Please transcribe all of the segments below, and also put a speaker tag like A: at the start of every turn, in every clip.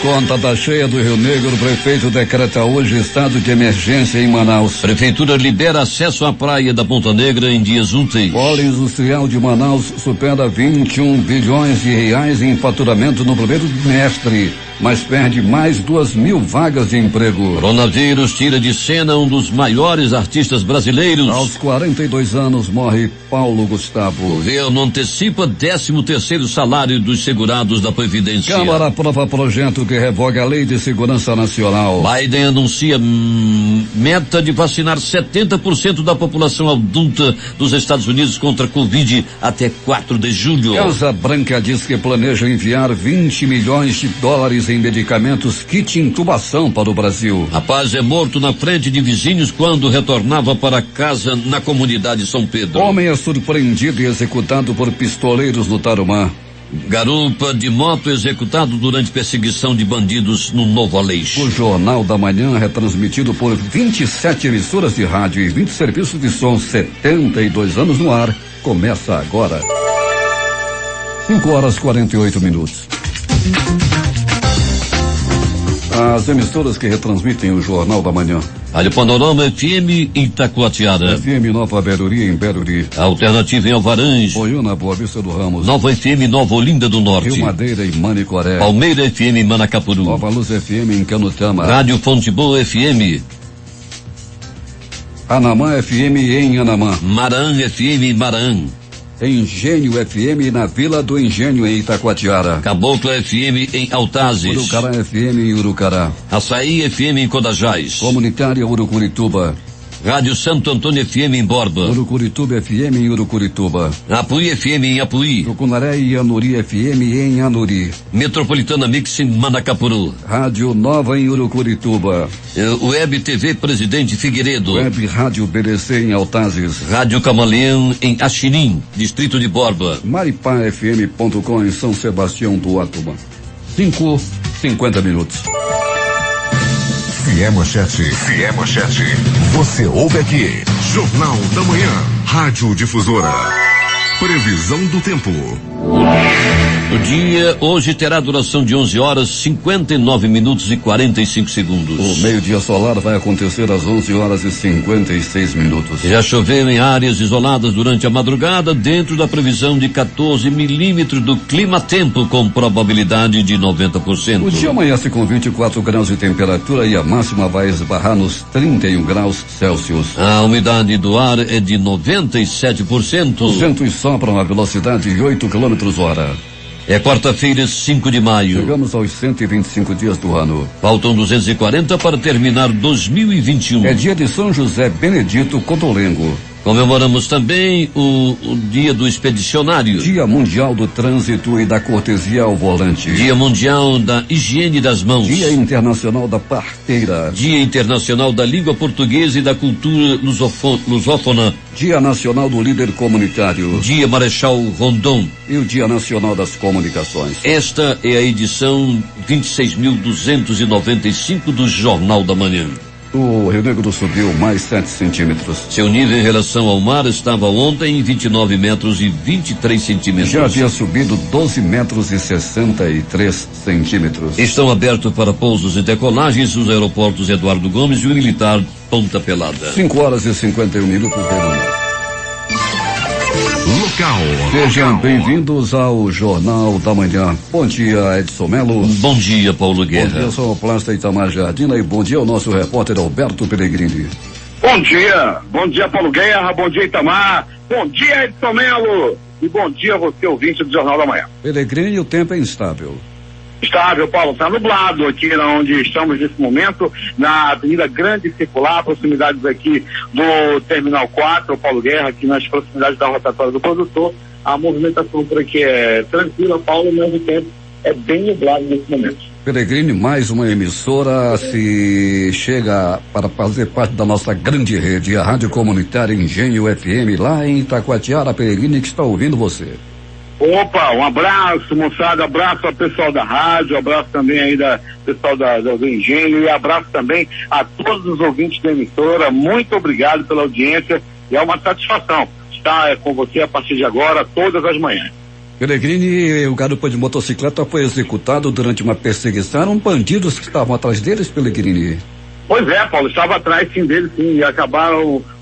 A: Conta da cheia do Rio Negro, o prefeito decreta hoje estado de emergência em Manaus.
B: Prefeitura libera acesso à praia da Ponta Negra em dias úteis.
A: Polo industrial de Manaus supera 21 bilhões de reais em faturamento no primeiro trimestre, mas perde mais 2.000 vagas de emprego.
B: Coronavírus tira de cena um dos maiores artistas brasileiros.
A: Aos 42 anos morre Paulo Gustavo.
B: Governo antecipa 13º salário dos segurados da Previdência.
A: Câmara aprova projeto que revoga a Lei de Segurança Nacional.
B: Biden anuncia meta de vacinar 70% da população adulta dos Estados Unidos contra a Covid até 4 de julho.
A: Casa Branca diz que planeja enviar 20 milhões de dólares em medicamentos kit intubação para o Brasil.
B: Rapaz é morto na frente de vizinhos quando retornava para casa na comunidade São Pedro.
A: Homem é surpreendido e executado por pistoleiros no Tarumã.
B: Garupa de moto executado durante perseguição de bandidos no Novo Aleixo.
A: O Jornal da Manhã, retransmitido por 27 emissoras de rádio e 20 serviços de som, 72 anos no ar, começa agora. 5h48. As emissoras que retransmitem o Jornal da Manhã.
B: Rádio Panorama FM em Itacoatiara.
A: FM Nova Beruri em Beruri.
B: Alternativa em Alvarães.
A: Boiúna, Boa Vista do Ramos.
B: Nova FM Nova Olinda do Norte.
A: Rio Madeira em Manicoré.
B: Palmeira FM em Manacapuru.
A: Nova Luz FM em Canutama.
B: Rádio Fonte Boa FM.
A: Anamã FM em Anamã.
B: Maran FM em Maran.
A: Engenho FM na Vila do Engenho em Itacoatiara.
B: Cabocla FM em Altazes.
A: Urucará FM em Urucará.
B: Açaí FM em Codajás.
A: Comunitária Urucurituba.
B: Rádio Santo Antônio FM em Borba.
A: Urucurituba FM em Urucurituba.
B: Apuí FM em Apuí.
A: Tucunaré e Anuri FM em Anuri.
B: Metropolitana Mix em Manacapuru.
A: Rádio Nova em Urucurituba.
B: Web TV Presidente Figueiredo.
A: Web Rádio BDC em Altazes.
B: Rádio Camaleão em Axinim, Distrito de Borba.
A: maripafm.com em São Sebastião do Atuma. 5:50.
C: Se é manchete, você ouve aqui. Jornal da Manhã, Rádio Difusora. Previsão do tempo.
B: O dia hoje terá duração de 11 horas, 59 minutos e 45 segundos.
A: O meio-dia solar vai acontecer às 11 horas e 56 minutos.
B: Já choveu em áreas isoladas durante a madrugada, dentro da previsão de 14 milímetros do clima-tempo, com probabilidade de 90%.
A: O dia amanhece com 24 graus de temperatura e a máxima vai esbarrar nos 31 graus Celsius.
B: A umidade do ar é de 97%.
A: Os ventos sopram a velocidade de 8 km/h.
B: É quarta-feira, 5 de maio.
A: Chegamos aos 125 dias do ano.
B: Faltam 240 para terminar 2021.
A: É dia de São José Benedito Cotolengo.
B: Comemoramos também o Dia do Expedicionário.
A: Dia Mundial do Trânsito e da Cortesia ao Volante.
B: Dia Mundial da Higiene das Mãos.
A: Dia Internacional da Parteira.
B: Dia Internacional da Língua Portuguesa e da Cultura Lusófona.
A: Dia Nacional do Líder Comunitário.
B: Dia Marechal Rondon.
A: E o Dia Nacional das Comunicações.
B: Esta é a edição 26.295 do Jornal da Manhã.
A: O Rio Negro subiu mais 7 centímetros.
B: Seu nível em relação ao mar estava ontem em 29 metros e 23 centímetros.
A: Já havia subido 12 metros e 63 centímetros.
B: Estão abertos para pousos e decolagens os aeroportos Eduardo Gomes e o Militar Ponta Pelada.
A: 5 horas e 51 minutos.
C: Local.
A: Sejam bem-vindos ao Jornal da Manhã. Bom dia, Edson Melo.
B: Bom dia, Paulo Guerra.
A: Bom dia, sonoplasta Itamar Jardina, e bom dia ao nosso repórter Alberto Pellegrini.
D: Bom dia, Paulo Guerra, bom dia, Itamar, bom dia, Edson Melo, e bom dia a você, ouvinte do Jornal da Manhã.
A: Pellegrini, o tempo é instável.
D: Estável, Paulo, está nublado aqui onde estamos nesse momento, na Avenida Grande Circular, proximidades aqui do Terminal 4, Paulo Guerra, aqui nas proximidades da rotatória do produtor. A movimentação por aqui é tranquila, Paulo, ao mesmo tempo é bem nublado nesse momento.
A: Pellegrini, mais uma emissora se chega para fazer parte da nossa grande rede, a Rádio Comunitária Engenho FM, lá em Itacoatiara. Pellegrini, que está ouvindo você.
D: Opa, um abraço, moçada, abraço ao pessoal da rádio, abraço também aí pessoal do Engenho, e abraço também a todos os ouvintes da emissora. Muito obrigado pela audiência, e é uma satisfação estar com você a partir de agora, todas as manhãs.
A: Peregrini, o garupa de motocicleta foi executado durante uma perseguição. Eram bandidos que estavam atrás deles, Peregrini?
D: Pois é, Paulo, estava atrás sim deles, sim, e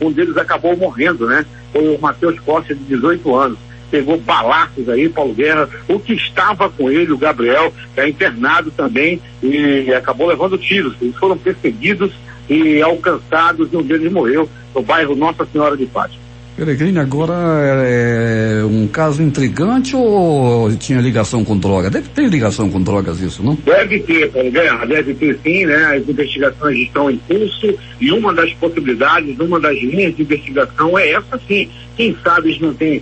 D: um deles acabou morrendo, né? Foi o Matheus Costa, de 18 anos. Pegou balaços aí, Paulo Guerra. O que estava com ele, o Gabriel, é internado também e acabou levando tiros. Eles foram perseguidos e alcançados, e um deles morreu no bairro Nossa Senhora de Fátima.
A: Peregrini, agora é um caso intrigante ou tinha ligação com droga? Deve ter ligação com drogas isso, não?
D: Deve ter, Paulo Guerra, deve ter sim, né? As investigações estão em curso e uma das possibilidades, uma das linhas de investigação é essa sim. Quem sabe eles não têm,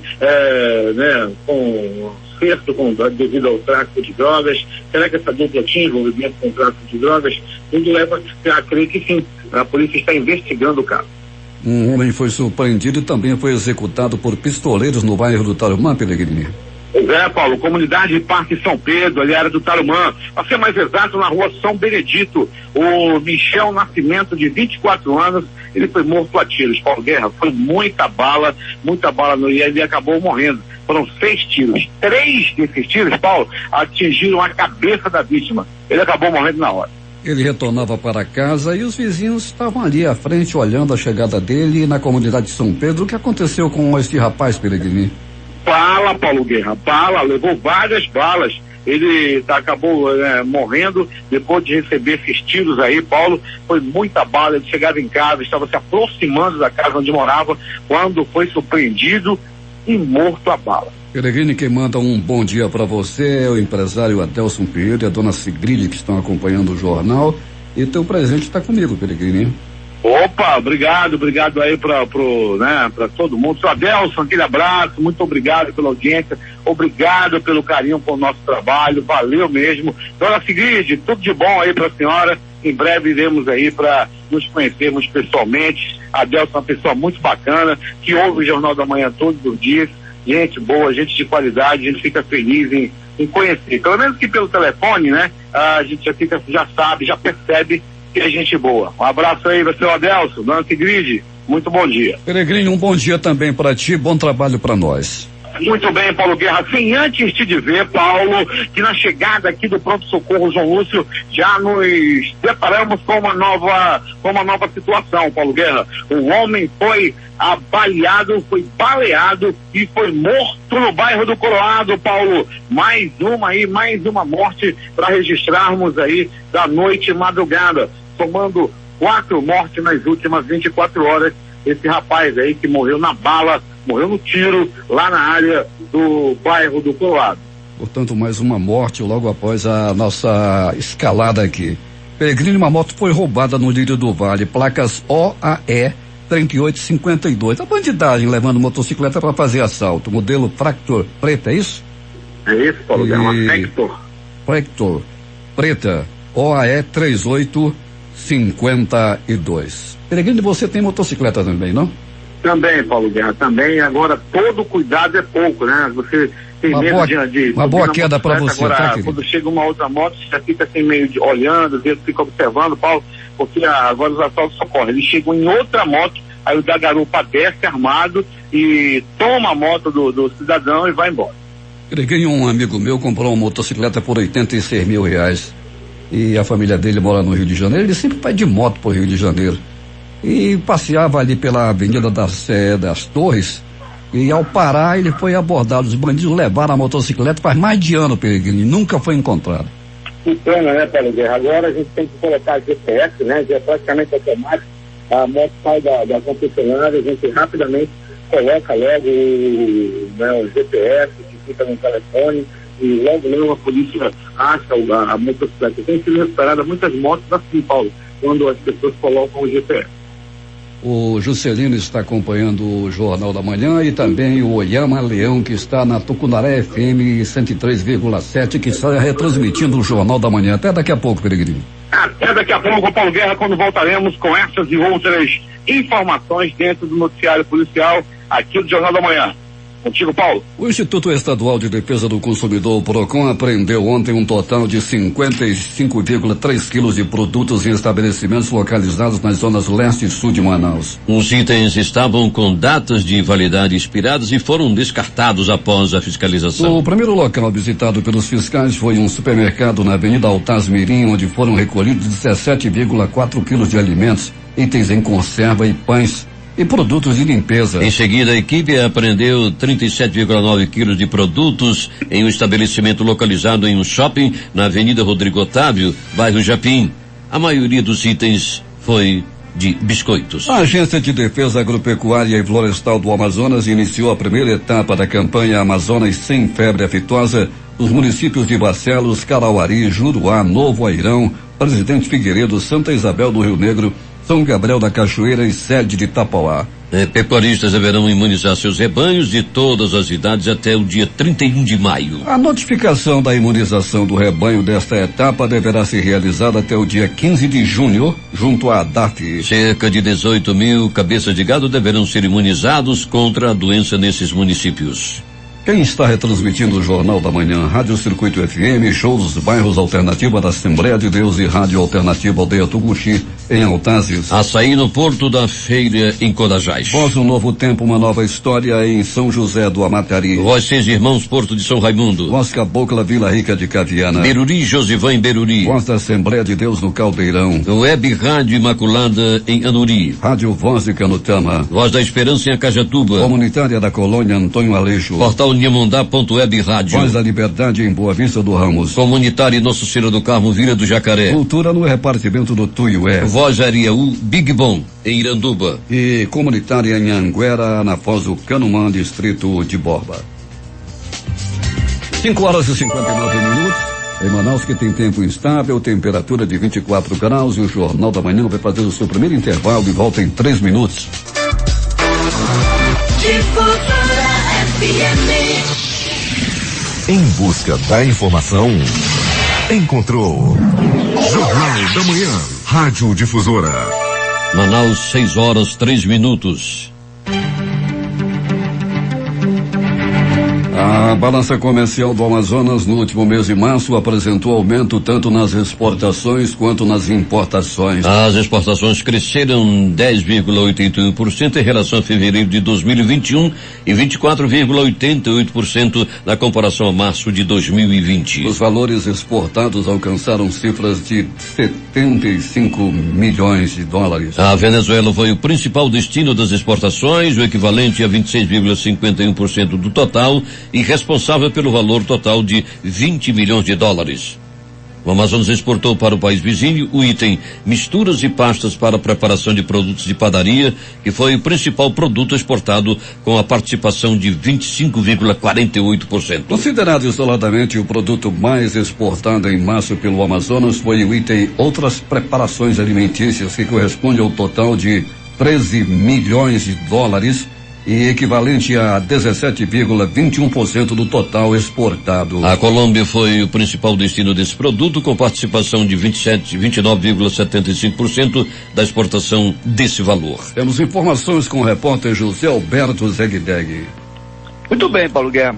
D: né, com certo devido ao tráfico de drogas. Será que essa dupla tinha envolvimento com o tráfico de drogas? Tudo leva a crer que sim. A polícia está investigando o caso.
A: Um homem foi surpreendido e também foi executado por pistoleiros no bairro do Tarumã, Peregrini.
D: Pois é, Paulo, comunidade Parque São Pedro, ali área do Tarumã, para ser mais exato, na rua São Benedito, o Michel Nascimento, de 24 anos, ele foi morto a tiros. Paulo Guerra, foi muita bala e ele acabou morrendo. Foram 6 tiros. 3 desses tiros, Paulo, atingiram a cabeça da vítima. Ele acabou morrendo na hora.
A: Ele retornava para casa e os vizinhos estavam ali à frente olhando a chegada dele na comunidade de São Pedro. O que aconteceu com este rapaz, Peregrini?
D: Bala, Paulo Guerra, levou várias balas. Ele acabou morrendo depois de receber esses tiros aí, Paulo. Foi muita bala. Ele chegava em casa, estava se aproximando da casa onde morava, quando foi surpreendido e morto a bala.
A: Peregrini, quem manda um bom dia para você é o empresário Adelson Pinheiro e a dona Sigrid, que estão acompanhando o jornal. E teu presente está comigo, Peregrini.
D: Opa, obrigado aí para todo mundo. Seu Adelson, aquele abraço, muito obrigado pela audiência, obrigado pelo carinho com o nosso trabalho, valeu mesmo. Dona Sigrid, tudo de bom aí para a senhora. Em breve iremos aí para nos conhecermos pessoalmente. Adelson é uma pessoa muito bacana, que ouve o Jornal da Manhã todos os dias. Gente boa, gente de qualidade, a gente fica feliz em conhecer. Pelo menos que pelo telefone, né? A gente já sabe, já percebe que é gente boa. Um abraço aí, seu Adelson, dona Sigrid, muito bom dia.
A: Peregrini, um bom dia também para ti, bom trabalho para nós.
D: Muito bem, Paulo Guerra. Sem antes te dizer, Paulo, que na chegada aqui do pronto-socorro João Lúcio já nos deparamos com uma nova situação, Paulo Guerra. Um homem foi baleado e foi morto no bairro do Coroado, Paulo. Mais uma morte para registrarmos aí da noite e madrugada, somando 4 mortes nas últimas 24 horas. Esse rapaz aí que morreu na bala, morreu no tiro lá na área do bairro do Coroado.
A: Portanto, mais uma morte logo após a nossa escalada aqui. Peregrini, uma moto foi roubada no Lírio do Vale, placas OAE 3852. A bandidagem levando motocicleta para fazer assalto. Modelo Fractor preta, é isso?
D: É isso, Paulo, é uma Fractor.
A: Fractor preta, OAE 3852. Peregrini, você tem motocicleta também, não?
D: Também, Paulo Guerra, também. Agora, todo cuidado é pouco, né? Você tem medo de
A: uma boa queda para você,
D: agora,
A: tá, querido?
D: Quando chega uma outra moto, você já fica assim meio olhando, às vezes fica observando, Paulo, porque agora os assaltos socorrem. Eles chegam em outra moto, aí o da garupa desce armado e toma a moto do cidadão e vai embora.
A: Peregrini, um amigo meu comprou uma motocicleta por R$86 mil e a família dele mora no Rio de Janeiro. Ele sempre vai de moto pro Rio de Janeiro e passeava ali pela Avenida das Torres, e ao parar ele foi abordado. Os bandidos levaram a motocicleta faz mais de ano, Peregrini, nunca foi encontrado.
D: Que pena, né, Paulo Guerra? Agora a gente tem que colocar GPS, né? Já é praticamente automático. A moto sai da concessionária, a gente rapidamente coloca logo o GPS que fica no telefone e logo a polícia acha a motocicleta. Tem sido recuperada muitas motos assim, Paulo, quando as pessoas colocam o GPS.
A: O Juscelino está acompanhando o Jornal da Manhã e também o Oyama Leão, que está na Tucunaré FM 103,7, que está retransmitindo o Jornal da Manhã. Até daqui a pouco, Peregrini.
D: Até daqui a pouco, Paulo Guerra, quando voltaremos com essas e outras informações dentro do noticiário policial aqui do Jornal da Manhã. Contigo, Paulo.
A: O Instituto Estadual de Defesa do Consumidor, PROCON, apreendeu ontem um total de 55,3 quilos de produtos em estabelecimentos localizados nas zonas leste e sul de Manaus.
B: Os itens estavam com datas de validade expiradas e foram descartados após a fiscalização.
A: O primeiro local visitado pelos fiscais foi um supermercado na Avenida Altaz Mirim, onde foram recolhidos 17,4 quilos de alimentos, itens em conserva e pães e produtos de limpeza.
B: Em seguida, a equipe apreendeu 37,9 quilos de produtos em um estabelecimento localizado em um shopping na Avenida Rodrigo Otávio, bairro Japim. A maioria dos itens foi de biscoitos.
A: A Agência de Defesa Agropecuária e Florestal do Amazonas iniciou a primeira etapa da campanha Amazonas Sem Febre Aftosa nos municípios de Barcelos, Carauari, Juruá, Novo Airão, Presidente Figueiredo, Santa Isabel do Rio Negro, São Gabriel da Cachoeira e Sede de Tapauá.
B: Pecuaristas deverão imunizar seus rebanhos de todas as idades até o dia 31 de maio.
A: A notificação da imunização do rebanho desta etapa deverá ser realizada até o dia 15 de junho, junto à ADAF.
B: Cerca de 18 mil cabeças de gado deverão ser imunizados contra a doença nesses municípios.
A: Quem está retransmitindo o Jornal da Manhã, Rádio Circuito FM, shows dos bairros Alternativa da Assembleia de Deus e Rádio Alternativa Aldeia Tucuxi, em Altazes.
B: Açaí no Porto da Feira, em Codajás.
A: Voz um novo tempo, uma nova história em São José do Amatari.
B: Voz Seis Irmãos, Porto de São Raimundo.
A: Voz Cabocla, Vila Rica de Caviana.
B: Beruri, Josivã em Beruri.
A: Voz da Assembleia de Deus no Caldeirão.
B: Web Rádio Imaculada em Anuri.
A: Rádio Voz de Canutama.
B: Voz da Esperança em Acajatuba.
A: Comunitária da Colônia Antônio Aleixo.
B: Portal Niamondá.web Rádio.
A: Voz da Liberdade em Boa Vista do Ramos.
B: Comunitária Nossa Senhora do Carmo, Vila do Jacaré.
A: Cultura no repartimento do Tuiué.
B: Voz Ariaú, Big Bom em Iranduba.
A: E comunitária em Anguera, na Foz do Canumã, distrito de Borba. 5h59. Em Manaus, que tem tempo instável, temperatura de 24 graus, e o Jornal da Manhã vai fazer o seu primeiro intervalo e volta em 3 minutos.
C: Em busca da informação, encontrou Jornal da Manhã, Rádio Difusora.
B: Manaus, 6h03.
A: A balança comercial do Amazonas no último mês de março apresentou aumento tanto nas exportações quanto nas importações.
B: As exportações cresceram 10,81% em relação a fevereiro de 2021 e 24,88% na comparação a março de 2020.
A: Os valores exportados alcançaram cifras de 75 milhões de dólares.
B: A Venezuela foi o principal destino das exportações, o equivalente a 26,51% do total, e responsável pelo valor total de 20 milhões de dólares. O Amazonas exportou para o país vizinho o item misturas e pastas para preparação de produtos de padaria, que foi o principal produto exportado com a participação de 25,48%.
A: Considerado isoladamente o produto mais exportado em março pelo Amazonas foi o item outras preparações alimentícias, que corresponde ao total de 13 milhões de dólares, e equivalente a 17,21% do total exportado.
B: A Colômbia foi o principal destino desse produto, com participação de 29,75% da exportação desse valor.
A: Temos informações com o repórter José Alberto Zegdeg.
E: Muito bem, Paulo Guerra.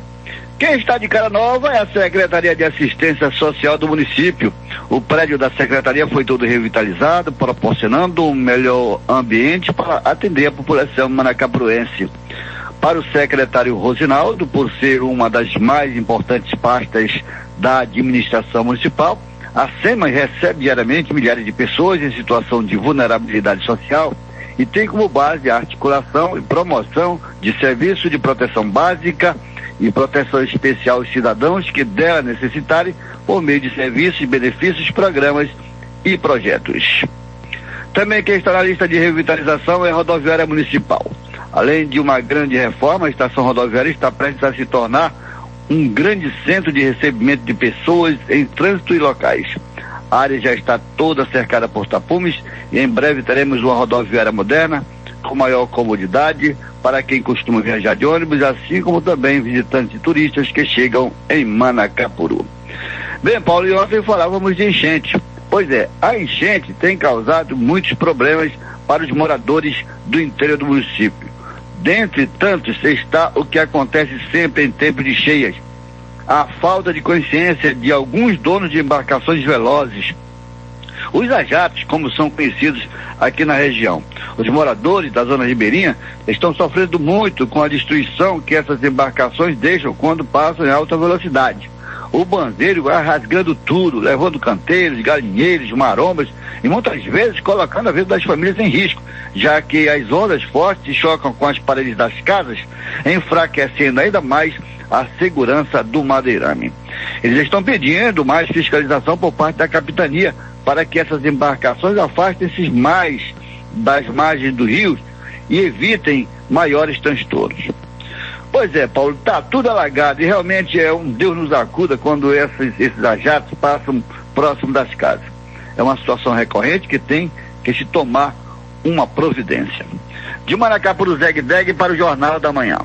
E: Quem está de cara nova é a Secretaria de Assistência Social do município. O prédio da Secretaria foi todo revitalizado, proporcionando um melhor ambiente para atender a população manacapruense. Para o secretário Rosinaldo, por ser uma das mais importantes pastas da administração municipal, a SEMA recebe diariamente milhares de pessoas em situação de vulnerabilidade social e tem como base a articulação e promoção de serviços de proteção básica e proteção especial aos cidadãos que dela necessitarem por meio de serviços, benefícios, programas e projetos. Também quem está na lista de revitalização é a rodoviária municipal. Além de uma grande reforma, a estação rodoviária está prestes a se tornar um grande centro de recebimento de pessoas em trânsito e locais. A área já está toda cercada por tapumes e em breve teremos uma rodoviária moderna com maior comodidade para quem costuma viajar de ônibus, assim como também visitantes e turistas que chegam em Manacapuru. Bem, Paulo, e ontem falávamos de enchente. Pois é, a enchente tem causado muitos problemas para os moradores do interior do município. Dentre tantos está o que acontece sempre em tempos de cheias: a falta de consciência de alguns donos de embarcações velozes, os ajatos, como são conhecidos aqui na região. Os moradores da zona ribeirinha estão sofrendo muito com a destruição que essas embarcações deixam quando passam em alta velocidade. O banzeiro vai rasgando tudo, levando canteiros, galinheiros, marombas e muitas vezes colocando a vida das famílias em risco, já que as ondas fortes chocam com as paredes das casas, enfraquecendo ainda mais a segurança do madeirame. Eles estão pedindo mais fiscalização por parte da capitania para que essas embarcações afastem-se mais das margens do rio e evitem maiores transtornos. Pois é, Paulo, tá tudo alagado e realmente é um Deus nos acuda quando esses ajatos passam próximo das casas. É uma situação recorrente que tem que se tomar uma providência. De Maracá para o Zeg para o Jornal da Manhã.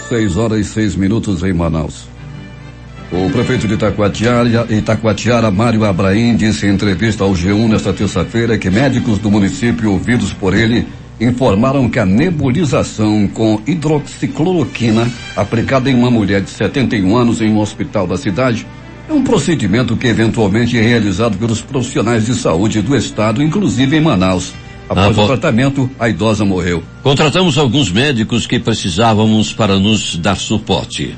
A: 6:06 em Manaus. O prefeito de Itacoatiara, Mário Abraim, disse em entrevista ao G1 nesta terça-feira que médicos do município, ouvidos por ele, informaram que a nebulização com hidroxicloroquina aplicada em uma mulher de 71 anos em um hospital da cidade é um procedimento que eventualmente é realizado pelos profissionais de saúde do estado, inclusive em Manaus. Após o tratamento, a idosa morreu.
B: Contratamos alguns médicos que precisávamos para nos dar suporte.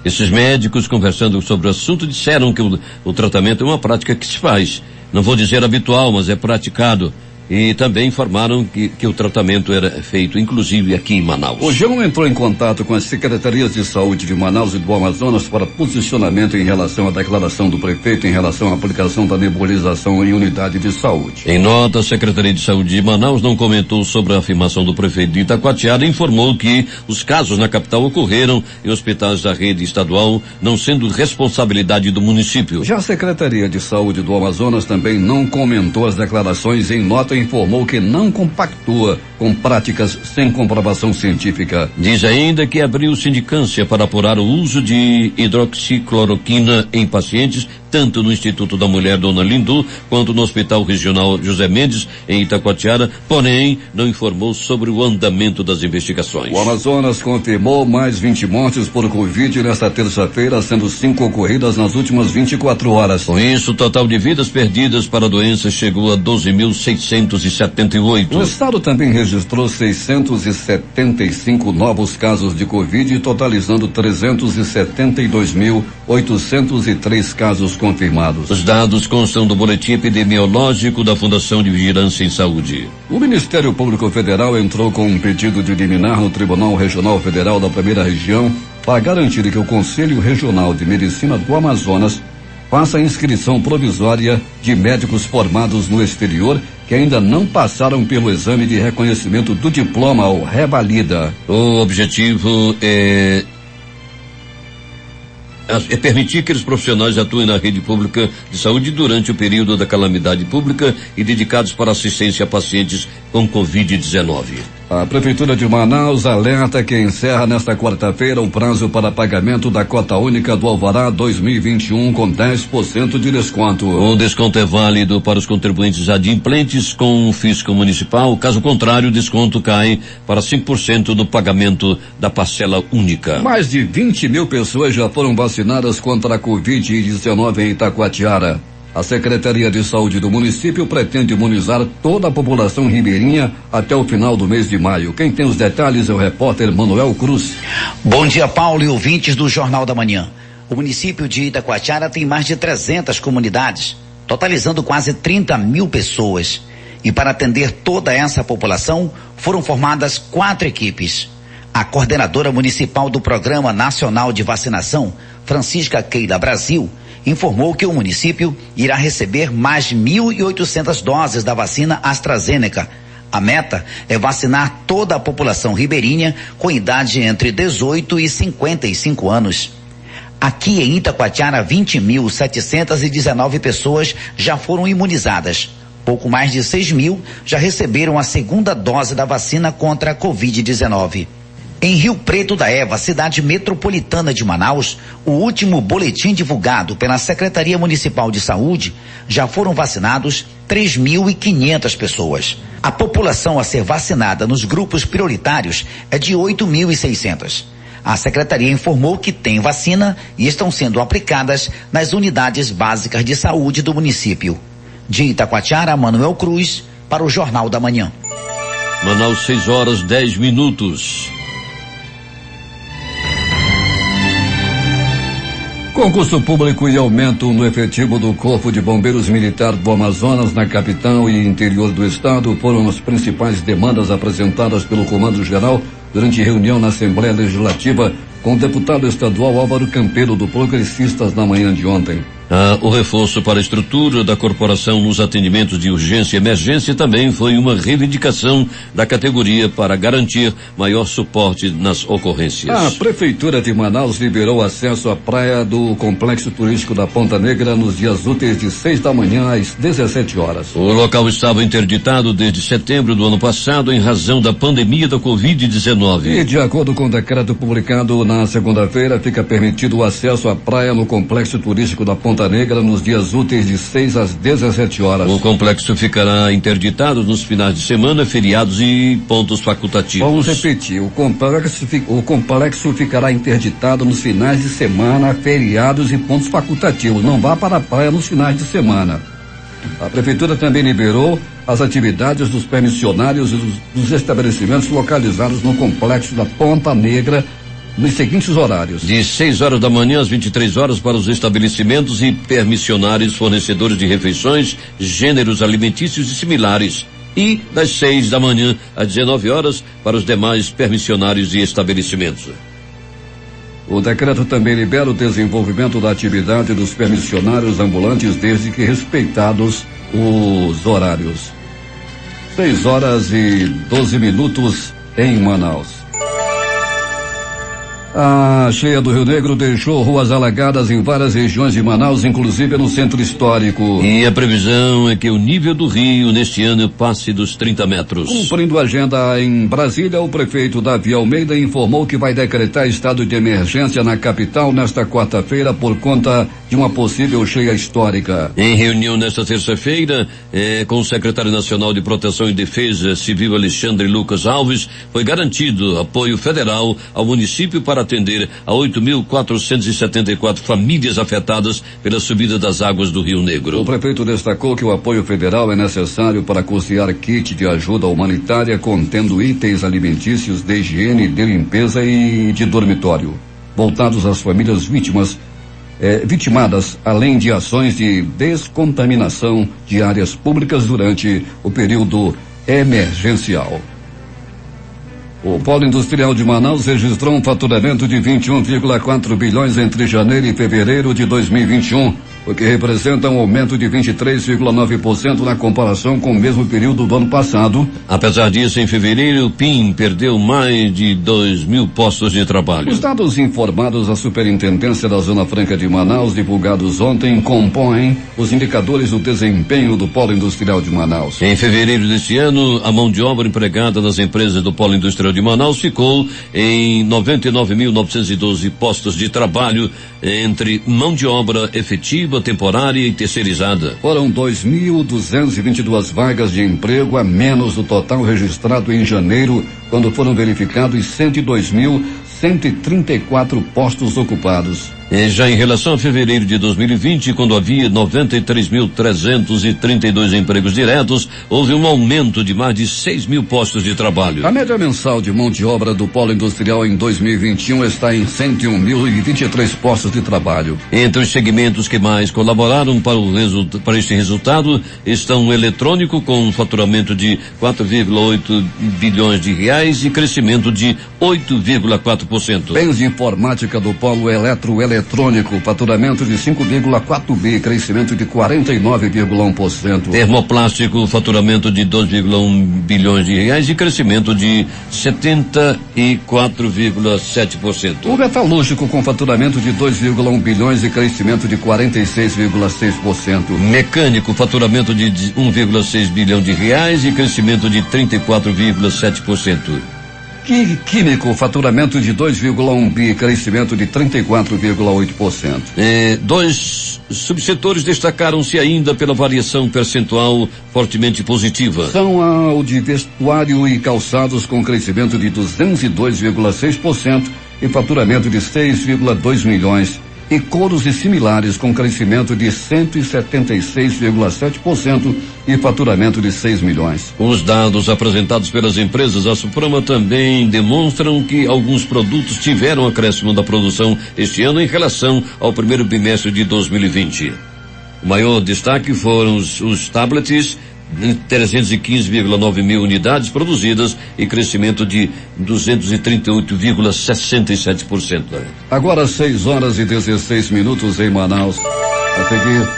B: Esses médicos, conversando sobre o assunto, disseram que o tratamento é uma prática que se faz. Não vou dizer habitual, mas é praticado. E também informaram que o tratamento era feito, inclusive, aqui em Manaus.
A: O João entrou em contato com as secretarias de saúde de Manaus e do Amazonas para posicionamento em relação à declaração do prefeito em relação à aplicação da nebulização em unidade de saúde.
B: Em nota, a Secretaria de Saúde de Manaus não comentou sobre a afirmação do prefeito de Itacoatiara e informou que os casos na capital ocorreram em hospitais da rede estadual, não sendo responsabilidade do município.
A: Já a Secretaria de Saúde do Amazonas também não comentou as declarações em nota e informou que não compactua com práticas sem comprovação científica.
B: Diz ainda que abriu sindicância para apurar o uso de hidroxicloroquina em pacientes, tanto no Instituto da Mulher Dona Lindu, quanto no Hospital Regional José Mendes, em Itacoatiara, porém não informou sobre o andamento das investigações.
A: O Amazonas confirmou mais 20 mortes por Covid nesta terça-feira, sendo 5 ocorridas nas últimas 24 horas.
B: Com isso, o total de vidas perdidas para a doença chegou a 12.678.
A: O estado também registrou 675 novos casos de Covid, totalizando 372.803 casos confirmados.
B: Os dados constam do boletim epidemiológico da Fundação de Vigilância em Saúde.
A: O Ministério Público Federal entrou com um pedido de liminar no Tribunal Regional Federal da Primeira Região para garantir que o Conselho Regional de Medicina do Amazonas faça a inscrição provisória de médicos formados no exterior que ainda não passaram pelo exame de reconhecimento do diploma ou revalida.
B: O objetivo é permitir que os profissionais atuem na rede pública de saúde durante o período da calamidade pública e dedicados para assistência a pacientes com Covid-19.
A: A Prefeitura de Manaus alerta que encerra nesta quarta-feira o prazo para pagamento da cota única do Alvará 2021 com 10% de desconto.
B: O desconto é válido para os contribuintes adimplentes com o fisco municipal. Caso contrário, o desconto cai para 5% do pagamento da parcela única.
A: Mais de 20 mil pessoas já foram vacinadas contra a Covid-19 em Itacoatiara. A Secretaria de Saúde do município pretende imunizar toda a população ribeirinha até o final do mês de maio. Quem tem os detalhes é o repórter Manuel Cruz.
F: Bom dia, Paulo e ouvintes do Jornal da Manhã. O município de Itacoatiara tem mais de 300 comunidades, totalizando quase 30 mil pessoas. E para atender toda essa população, foram formadas 4 equipes. A coordenadora municipal do Programa Nacional de Vacinação, Francisca Keila Brasil, informou que o município irá receber mais de 1.800 doses da vacina AstraZeneca. A meta é vacinar toda a população ribeirinha com idade entre 18 e 55 anos. Aqui em Itacoatiara, 20.719 pessoas já foram imunizadas. Pouco mais de 6.000 já receberam a segunda dose da vacina contra a Covid-19. Em Rio Preto da Eva, cidade metropolitana de Manaus, o último boletim divulgado pela Secretaria Municipal de Saúde, já foram vacinados 3.500 pessoas. A população a ser vacinada nos grupos prioritários é de 8.600. A secretaria informou que tem vacina e estão sendo aplicadas nas unidades básicas de saúde do município. De Itacoatiara, Manuel Cruz, para o Jornal da Manhã.
B: Manaus, 6:10.
A: Concurso público e aumento no efetivo do Corpo de Bombeiros Militar do Amazonas na capital e interior do estado foram as principais demandas apresentadas pelo Comando Geral durante reunião na Assembleia Legislativa com o deputado estadual Álvaro Campeiro do Progressistas na manhã de ontem.
B: O reforço para a estrutura da corporação nos atendimentos de urgência e emergência também foi uma reivindicação da categoria para garantir maior suporte nas ocorrências.
A: A Prefeitura de Manaus liberou acesso à praia do Complexo Turístico da Ponta Negra nos dias úteis de 6 da manhã às 17 horas.
B: O local estava interditado desde setembro do ano passado em razão da pandemia da Covid-19.
A: E de acordo com o decreto publicado na segunda-feira, fica permitido o acesso à praia no Complexo Turístico da Ponta Negra nos dias úteis de 6 às 17 horas.
B: O complexo ficará interditado nos finais de semana, feriados e pontos facultativos.
A: Vamos repetir, o complexo ficará interditado nos finais de semana, feriados e pontos facultativos. Não vá para a praia nos finais de semana. A Prefeitura também liberou as atividades dos permissionários e dos estabelecimentos localizados no complexo da Ponta Negra nos seguintes horários:
B: de 6 horas da manhã às 23 horas para os estabelecimentos e permissionários fornecedores de refeições, gêneros alimentícios e similares, e das 6 da manhã às 19 horas para os demais permissionários e estabelecimentos.
A: O decreto também libera o desenvolvimento da atividade dos permissionários ambulantes desde que respeitados os horários. 6:12 em Manaus. A cheia do Rio Negro deixou ruas alagadas em várias regiões de Manaus, inclusive no centro histórico.
B: E a previsão é que o nível do rio neste ano passe dos 30 metros.
A: Cumprindo a agenda em Brasília, o prefeito Davi Almeida informou que vai decretar estado de emergência na capital nesta quarta-feira por conta de uma possível cheia histórica.
B: Em reunião nesta terça-feira, com o secretário nacional de Proteção e Defesa Civil Alexandre Lucas Alves, foi garantido apoio federal ao município para atender a 8.474 famílias afetadas pela subida das águas do Rio Negro.
A: O prefeito destacou que o apoio federal é necessário para custear kit de ajuda humanitária contendo itens alimentícios de higiene, de limpeza e de dormitório, voltados às famílias vitimadas, além de ações de descontaminação de áreas públicas durante o período emergencial. O Polo Industrial de Manaus registrou um faturamento de 21,4 bilhões entre janeiro e fevereiro de 2021, o que representa um aumento de 23,9% na comparação com o mesmo período do ano passado.
B: Apesar disso, em fevereiro, o PIM perdeu mais de 2.000 postos de trabalho.
A: Os dados informados à Superintendência da Zona Franca de Manaus, divulgados ontem, compõem os indicadores do desempenho do Polo Industrial de Manaus.
B: Em fevereiro deste ano, a mão de obra empregada nas empresas do Polo Industrial de Manaus ficou em 99.912 postos de trabalho entre mão de obra efetiva, temporária e terceirizada.
A: Foram 2.222 vagas de emprego a menos do total registrado em janeiro, quando foram verificados 102.134 postos ocupados.
B: E já em relação a fevereiro de 2020, quando havia 93.332 empregos diretos, houve um aumento de mais de 6.000 postos de trabalho.
A: A média mensal de mão de obra do Polo Industrial em 2021 está em 101.023 postos de trabalho.
B: Entre os segmentos que mais colaboraram para este resultado estão o eletrônico, com um faturamento de 4,8 bilhões de reais e crescimento de 8,4%.
A: Bens de informática do Polo eletrônico, faturamento de 5,4 bi, crescimento de 49,1%.
B: Termoplástico, faturamento de 2,1 bilhões de reais e crescimento de 74,7%.
A: O metalúrgico, com faturamento de 2,1 bilhões e crescimento de 46,6%.
B: Mecânico, faturamento de 1,6 bilhão de reais e crescimento de 34,7%.
A: Químico, faturamento de 2,1 bi, crescimento de 34,8%.
B: Dois subsetores destacaram-se ainda pela variação percentual fortemente positiva.
A: São o de vestuário e calçados com crescimento de 202,6% e faturamento de 6,2 milhões. E couros e similares com crescimento de 176,7% e faturamento de 6 milhões.
B: Os dados apresentados pelas empresas da Suprama também demonstram que alguns produtos tiveram acréscimo da produção este ano em relação ao primeiro bimestre de 2020. O maior destaque foram os tablets, 315,9 mil unidades produzidas e crescimento de 238,67%.
A: Agora 6h16 em Manaus. A seguir,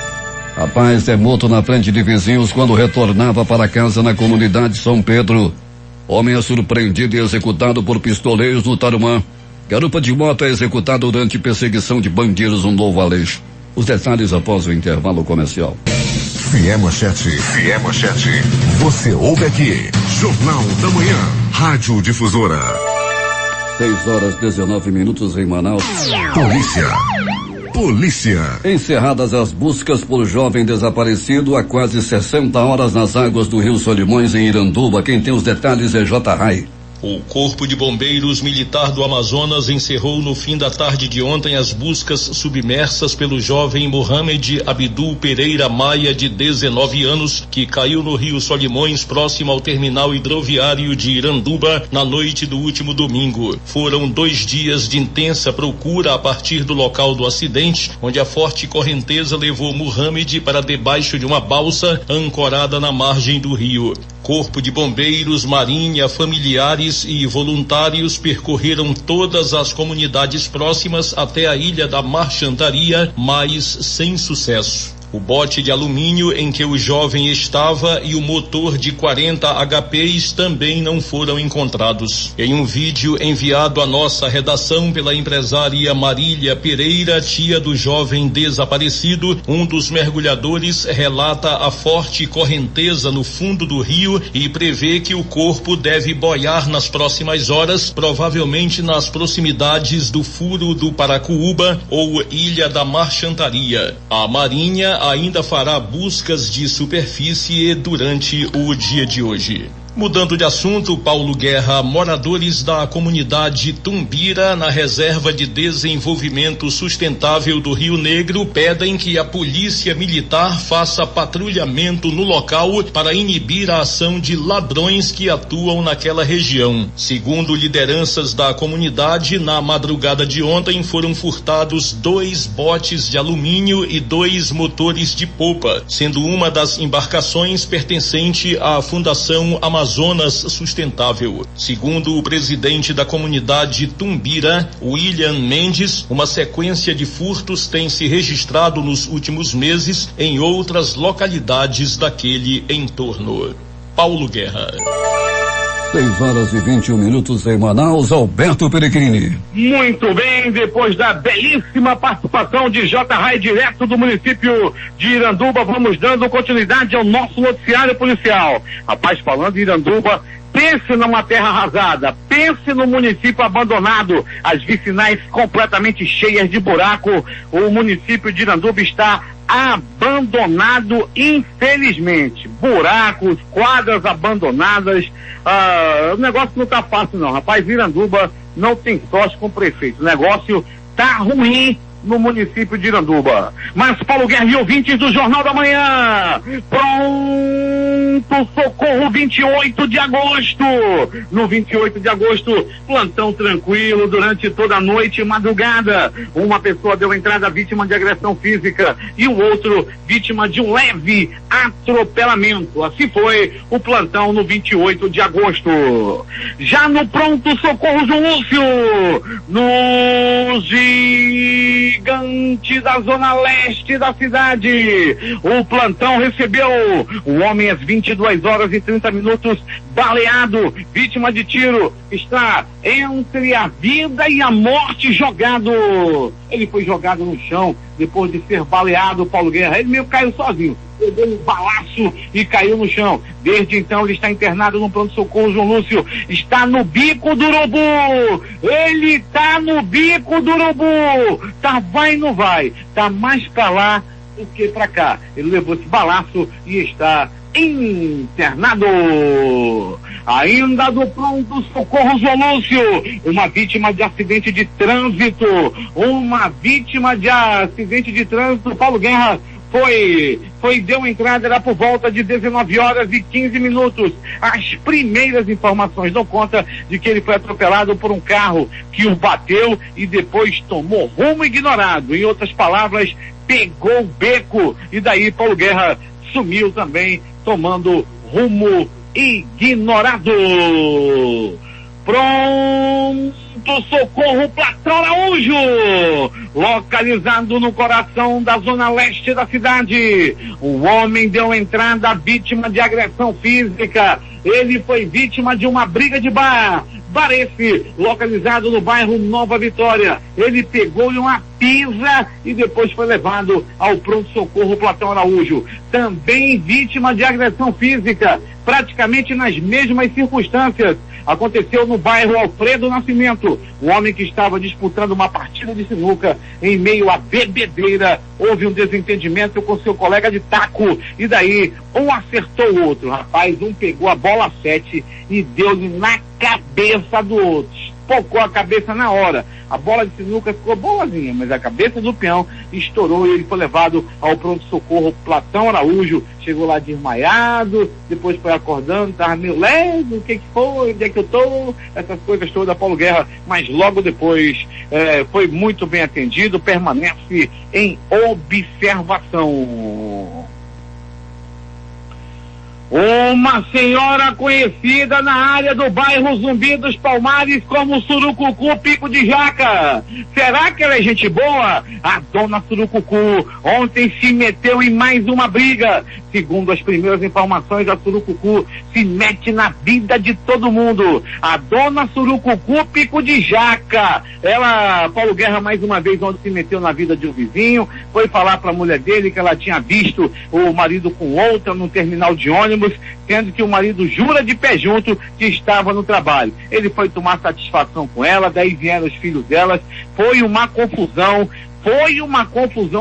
A: rapaz é morto na frente de vizinhos quando retornava para casa na comunidade São Pedro. Homem é surpreendido e executado por pistoleiros no Tarumã. Garupa de moto é executado durante perseguição de bandidos no Novo Aleixo. Os detalhes após o intervalo comercial.
C: Fiel Manchete. Você ouve aqui. Jornal da Manhã. Rádio Difusora.
A: 6h19 em Manaus.
C: Polícia.
A: Encerradas as buscas por jovem desaparecido há quase 60 horas nas águas do Rio Solimões, em Iranduba. Quem tem os detalhes é J. Rai.
G: O Corpo de Bombeiros Militar do Amazonas encerrou no fim da tarde de ontem as buscas submersas pelo jovem Mohamed Abdul Pereira Maia, de 19 anos, que caiu no Rio Solimões, próximo ao terminal hidroviário de Iranduba, na noite do último domingo. Foram 2 dias de intensa procura a partir do local do acidente, onde a forte correnteza levou Mohamed para debaixo de uma balsa ancorada na margem do rio. Corpo de Bombeiros, Marinha, familiares e voluntários percorreram todas as comunidades próximas até a ilha da Marchantaria, mas sem sucesso. O bote de alumínio em que o jovem estava e o motor de 40 HPs também não foram encontrados. Em um vídeo enviado à nossa redação pela empresária Marília Pereira, tia do jovem desaparecido, um dos mergulhadores relata a forte correnteza no fundo do rio e prevê que o corpo deve boiar nas próximas horas, provavelmente nas proximidades do Furo do Paracuúba ou Ilha da Marchantaria. A Marinha ainda fará buscas de superfície durante o dia de hoje. Mudando de assunto, Paulo Guerra, moradores da comunidade Tumbira, na Reserva de Desenvolvimento Sustentável do Rio Negro, pedem que a Polícia Militar faça patrulhamento no local para inibir a ação de ladrões que atuam naquela região. Segundo lideranças da comunidade, na madrugada de ontem foram furtados 2 botes de alumínio e 2 motores de popa, sendo uma das embarcações pertencente à Fundação Amazonas Sustentável. Segundo o presidente da comunidade Tumbira, William Mendes, uma sequência de furtos tem se registrado nos últimos meses em outras localidades daquele entorno. Paulo Guerra.
A: 6h21 em Manaus, Alberto Peregrini.
D: Muito bem, depois da belíssima participação de J. Rai, direto do município de Iranduba, vamos dando continuidade ao nosso noticiário policial. Rapaz, falando de Iranduba, pense numa terra arrasada, pense no município abandonado, as vicinais completamente cheias de buraco. O município de Iranduba está abandonado, infelizmente. Buracos, quadras abandonadas. O negócio não tá fácil não, rapaz. Iranduba não tem sorte com o prefeito. O negócio tá ruim no município de Iranduba. Mas Paulo Guerra e ouvintes do Jornal da Manhã, pronto socorro 28 de agosto. No 28 de agosto, plantão tranquilo durante toda a noite e madrugada. Uma pessoa deu entrada vítima de agressão física e o outro vítima de um leve atropelamento. Assim foi o plantão no 28 de agosto. Já no pronto socorro João Lúcio, no gigante da zona leste da cidade, o plantão recebeu um homem às 22h30, baleado, vítima de tiro, está entre a vida e a morte, jogado. Ele foi jogado no chão depois de ser baleado, Paulo Guerra. Ele meio caiu sozinho. pegou um balaço e caiu no chão. Desde então ele está internado no pronto-socorro João Lúcio. Está no bico do urubu. Ele está no bico do urubu. Tá, vai e não vai. Tá mais pra lá do que pra cá. Ele levou esse balaço e está internado. Ainda do pronto-socorro João Lúcio, uma vítima de acidente de trânsito. Paulo Guerra deu entrada, era por volta de 19h15. As primeiras informações dão conta de que ele foi atropelado por um carro que o bateu e depois tomou rumo ignorado. Em outras palavras, pegou o beco, e daí Paulo Guerra sumiu também, tomando rumo ignorado. Pronto-socorro Platão Araújo, localizado no coração da zona leste da cidade. O homem deu entrada vítima de agressão física. Ele foi vítima de uma briga de bar. Esse, localizado no bairro Nova Vitória. Ele pegou-lhe uma pisa e depois foi levado ao pronto-socorro Platão Araújo. Também vítima de agressão física, praticamente nas mesmas circunstâncias. Aconteceu no bairro Alfredo Nascimento. O homem que estava disputando uma partida de sinuca, em meio à bebedeira, houve um desentendimento com seu colega de taco, e daí um acertou o outro. Rapaz, um pegou a bola 7 e deu-lhe na cabeça do outro. Espocou a cabeça na hora. A bola de sinuca ficou boazinha, mas a cabeça do peão estourou e ele foi levado ao pronto-socorro Platão Araújo. Chegou lá desmaiado, depois foi acordando, estava meio leve, o que foi, onde é que eu tô, essas coisas todas, Paulo Guerra, mas logo depois foi muito bem atendido, permanece em observação. Uma senhora conhecida na área do bairro Zumbi dos Palmares como Surucucu Pico de Jaca. Será que ela é gente boa? A dona Surucucu ontem se meteu em mais uma briga. Segundo as primeiras informações, a Surucucu se mete na vida de todo mundo. A dona Surucucu Pico de Jaca. Ela, Paulo Guerra, mais uma vez, onde se meteu na vida de um vizinho, foi falar para a mulher dele que ela tinha visto o marido com outra no terminal de ônibus, sendo que o marido jura de pé junto que estava no trabalho. Ele foi tomar satisfação com ela, daí vieram os filhos delas, foi uma confusão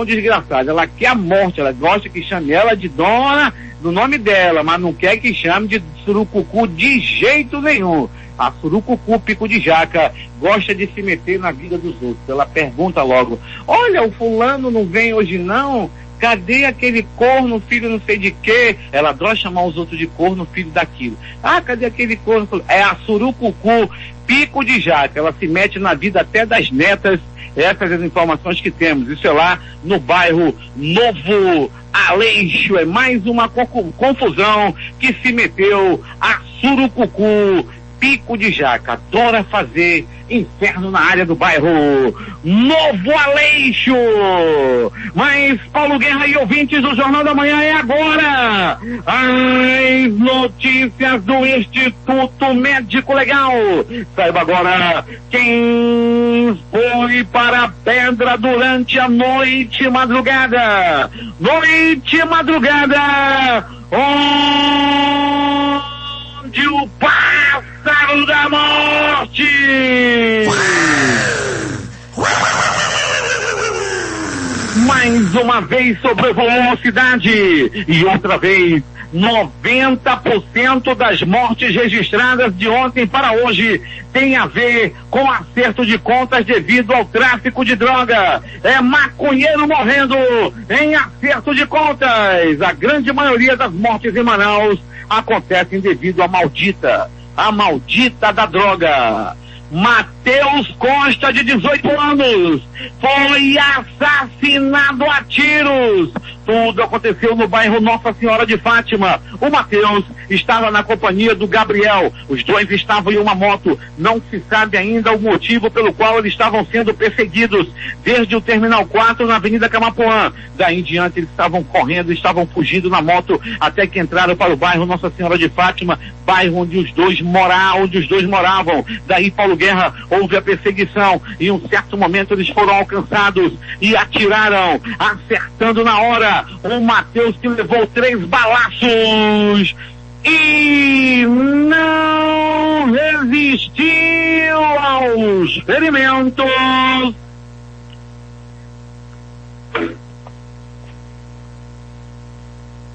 D: desgraçada. Ela quer a morte, ela gosta que chame ela de dona do nome dela, mas não quer que chame de Surucucu de jeito nenhum. A Surucucu Pico de Jaca gosta de se meter na vida dos outros. Ela pergunta logo: olha, o fulano não vem hoje não? Cadê aquele corno, filho não sei de quê? Ela adora chamar os outros de corno, filho daquilo. Ah, cadê aquele corno? É a Surucucu Pico de Jaca. Ela se mete na vida até das netas. Essas as informações que temos. Isso é lá no bairro Novo Aleixo. É mais uma confusão que se meteu a Surucucu Pico de Jaca. Adora fazer inferno na área do bairro Novo Aleixo. Mas Paulo Guerra e ouvintes do Jornal da Manhã, é agora as notícias do Instituto Médico Legal. Saiba agora quem foi para a pedra durante a noite madrugada. Onde o pássaro da morte mais uma vez sobrevoou a cidade, e outra vez 90% das mortes registradas de ontem para hoje tem a ver com acerto de contas devido ao tráfico de droga. É maconheiro morrendo em acerto de contas. A grande maioria das mortes em Manaus acontecem devido à maldita da droga. Matheus Costa, de 18 anos, foi assassinado a tiros. Tudo aconteceu no bairro Nossa Senhora de Fátima. O Matheus estava na companhia do Gabriel. Os dois estavam em uma moto. Não se sabe ainda o motivo pelo qual eles estavam sendo perseguidos. Desde o Terminal 4 na Avenida Camapuã. Daí em diante eles estavam correndo, estavam fugindo na moto, até que entraram para o bairro Nossa Senhora de Fátima, bairro onde os dois moravam. Daí Paulo Guerra, houve a perseguição. E em um certo momento eles foram alcançados e atiraram, acertando na hora Agora o Matheus, que levou 3 balaços e não resistiu aos ferimentos.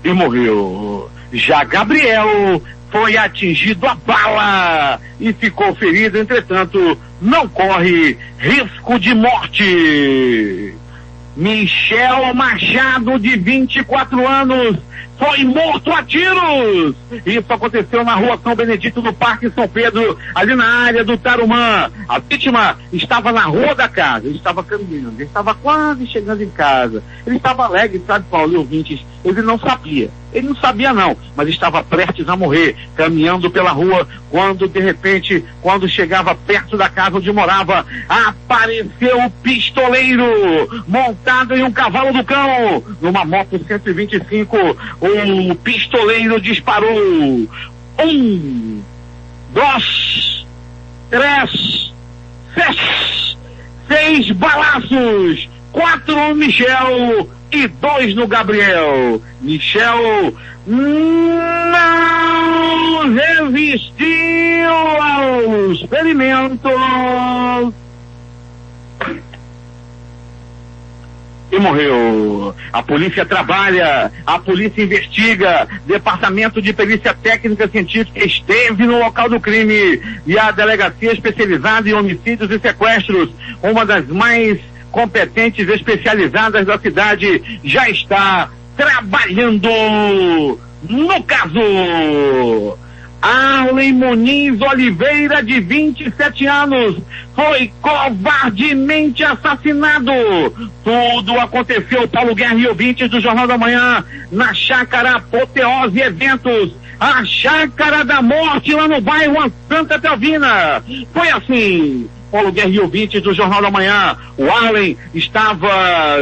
D: E morreu. Já Gabriel foi atingido a bala e ficou ferido, entretanto, não corre risco de morte. Michel Machado, de 24 anos, foi morto a tiros. Isso aconteceu na rua São Benedito, no Parque São Pedro, ali na área do Tarumã. A vítima estava na rua da casa, ele estava caminhando, ele estava quase chegando em casa. Ele estava alegre, sabe, Paulo e ouvintes? Ele não sabia não, mas estava prestes a morrer, caminhando pela rua, quando de repente, quando chegava perto da casa onde morava, apareceu o pistoleiro, montado em um cavalo do cão, numa moto 125, o pistoleiro disparou 1, 2, 3, 6 balaços, 4 no Michel e 2 no Gabriel. Michel não resistiu aos ferimentos e morreu. A polícia trabalha, a polícia investiga, Departamento de Perícia Técnica Científica esteve no local do crime e a Delegacia Especializada em Homicídios e Sequestros, uma das mais competentes especializadas da cidade, já está trabalhando no caso. Arlen Muniz Oliveira, de 27 anos, foi covardemente assassinado. Tudo aconteceu, Paulo Guerra e ouvintes do Jornal da Manhã, na Chácara Apoteose Eventos, a Chácara da Morte, lá no bairro Santa Telvina. Foi assim, Paulo Guerra e ouvintes do Jornal da Manhã, o Arlen estava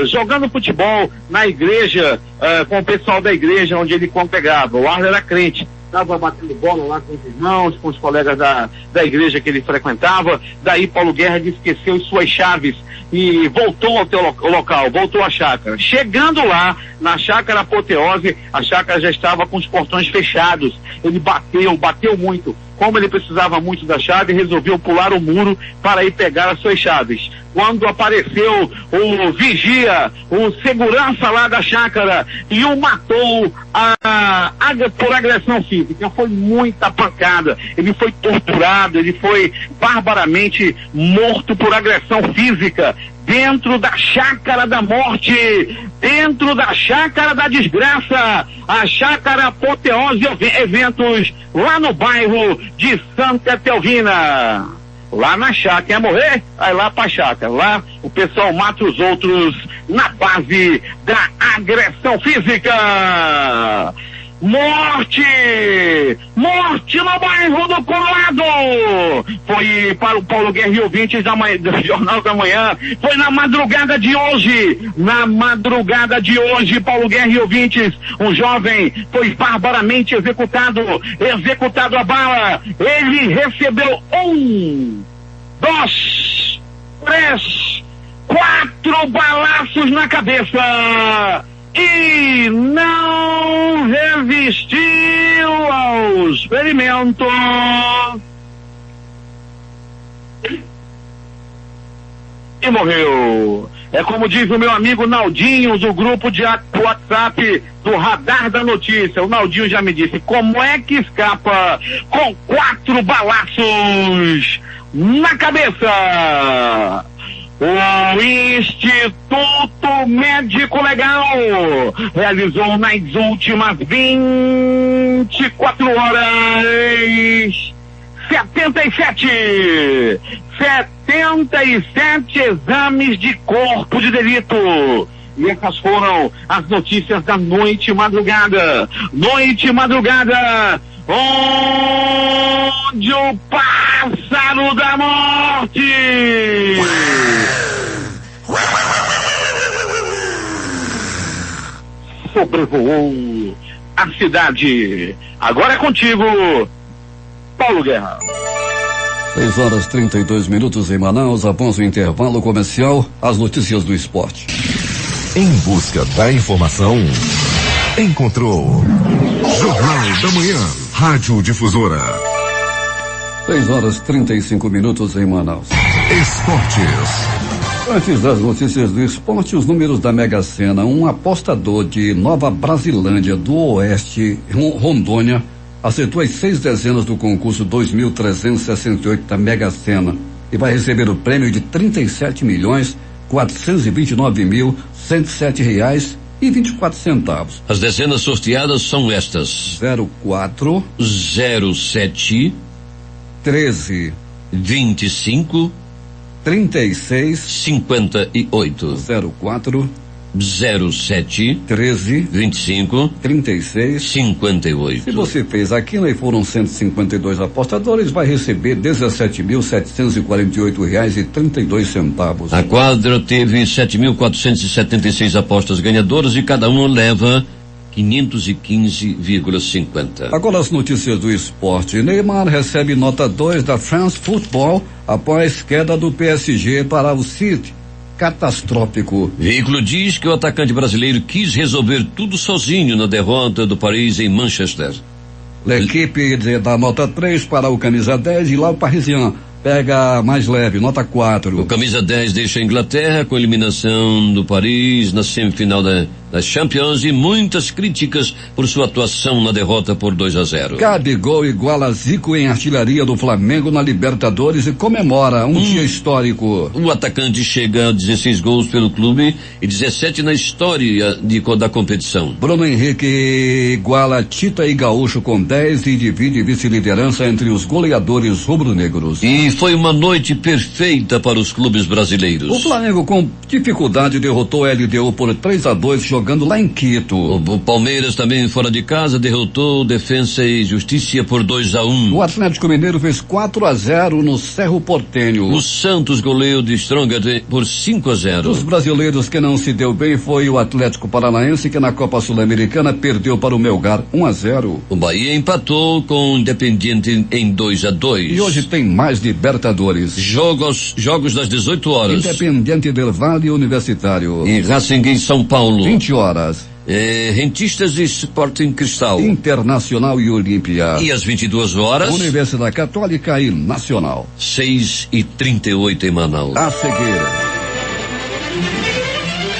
D: jogando futebol na igreja, com o pessoal da igreja onde ele congregava. O Arlen era crente, estava batendo bola lá com os irmãos, com os colegas da igreja que ele frequentava. Daí Paulo Guerra esqueceu suas chaves e voltou ao local, voltou à chácara. Chegando lá, na Chácara Apoteose, a chácara já estava com os portões fechados. Ele bateu muito. Como ele precisava muito da chave, resolveu pular o muro para ir pegar as suas chaves. Quando apareceu o vigia, o segurança lá da chácara, e o matou por agressão física. Foi muita pancada. Ele foi torturado, ele foi barbaramente morto por agressão física, dentro da Chácara da Morte, dentro da Chácara da Desgraça, a Chácara Apoteose Eventos, lá no bairro de Santa Telvina. Lá na chácara, quer morrer? Vai lá pra chácara. Lá o pessoal mata os outros na base da agressão física. Morte! Morte no bairro do Colorado! Foi para o Paulo Guerra e ouvintes do Jornal da Manhã. Foi na madrugada de hoje. Na madrugada de hoje, Paulo Guerra e ouvintes, um jovem foi barbaramente executado a bala. Ele recebeu 1, 2, 3, 4 balaços na cabeça e não resistiu aos ferimentos. E morreu. É como diz o meu amigo Naldinho, do grupo de WhatsApp do Radar da Notícia. O Naldinho já me disse, como é que escapa com 4 balaços na cabeça? O Instituto Médico Legal realizou nas últimas 24 horas 77 exames de corpo de delito. E essas foram as notícias da noite e madrugada. Noite e madrugada, onde o pássaro da morte sobrevoou a cidade. Agora é contigo, Paulo Guerra.
A: 6h32 em Manaus. Após o intervalo comercial, as notícias do esporte.
C: Em busca da informação, encontrou Jornal da Manhã, Rádio Difusora.
A: 6h35 em Manaus.
C: Esportes.
A: Antes das notícias do esporte, os números da Mega Sena. Um apostador de Nova Brasilândia do Oeste, Rondônia, acertou as 6 dezenas do concurso 2.368 da Mega Sena e vai receber o prêmio de R$30.427.107,24.
B: As dezenas sorteadas são estas:
A: 04,
B: 07,
A: 13,
B: 25,
A: 36,
B: 58.
A: 04,
B: 07,
A: 13,
B: 25,
A: 36,
B: 58.
A: Se você fez aquilo e foram 152 apostadores, vai receber R$17.748,32.
B: A quadra teve 7.476 apostas ganhadoras e cada uma leva 515,50.
A: Agora as notícias do esporte. Neymar recebe nota 2 da France Football após queda do PSG para o City. Catastrófico.
B: Veículo diz que o atacante brasileiro quis resolver tudo sozinho na derrota do Paris em Manchester.
A: L'Equipe dá nota 3 para o camisa 10 e lá o Parisien pega mais leve, nota 4.
B: O camisa 10 deixa a Inglaterra com a eliminação do Paris na semifinal da Champions e muitas críticas por sua atuação na derrota por 2-0.
A: Gabigol iguala Zico em artilharia do Flamengo na Libertadores e comemora um dia histórico.
B: O atacante chega a 16 gols pelo clube e 17 na história da competição.
A: Bruno Henrique iguala Tita e Gaúcho com 10 e divide vice-liderança entre os goleadores rubro-negros.
B: E foi uma noite perfeita para os clubes brasileiros.
A: O Flamengo com dificuldade derrotou a LDU por 3-2 jogando lá em Quito.
B: O Palmeiras também fora de casa derrotou Defensa e Justiça por 2-1.
A: O Atlético Mineiro fez 4-0 no Cerro Porteño.
B: O Santos goleou de Strongest por 5-0.
A: Os brasileiros que não se deu bem foi o Atlético Paranaense, que na Copa Sul-Americana perdeu para o Melgar 1-0.
B: O Bahia empatou com o Independiente em 2-2.
A: E hoje tem mais Libertadores.
B: Jogos das 18 horas.
A: Independiente del Valle Universitário.
B: E Racing em São Paulo.
A: 20 horas.
B: Rentistas e Sporting Cristal.
A: Internacional e Olímpia.
B: E às 22 horas.
A: Universidade Católica e Nacional.
B: 6h38 em Manaus.
A: A seguir.